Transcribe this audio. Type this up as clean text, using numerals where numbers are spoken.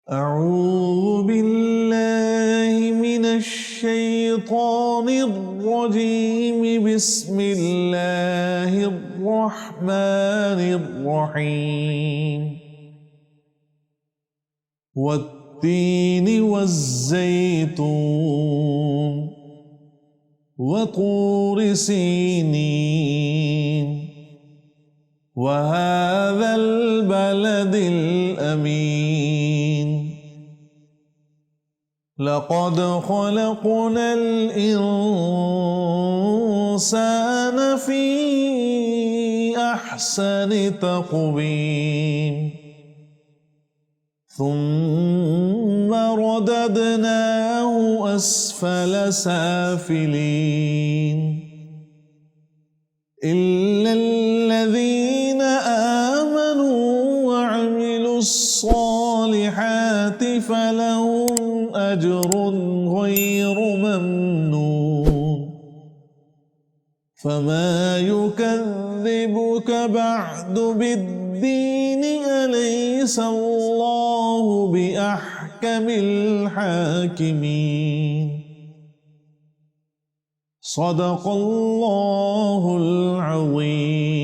أعوذ بالله من الشيطان الرجيم. بسم الله الرحمن الرحيم. والتين والزيتون وطور سينين وهذا البلد الأمين. لقد خلقنا الإنسان في أحسن تقويم ثم رددناه أسفل سافلين إلا الذين آمنوا وعملوا الصالحات فلهم أجر غير ممنون. فما يكذبك بعد بالدين؟ أليس الله بأحكم الحاكمين؟ صدق الله العظيم.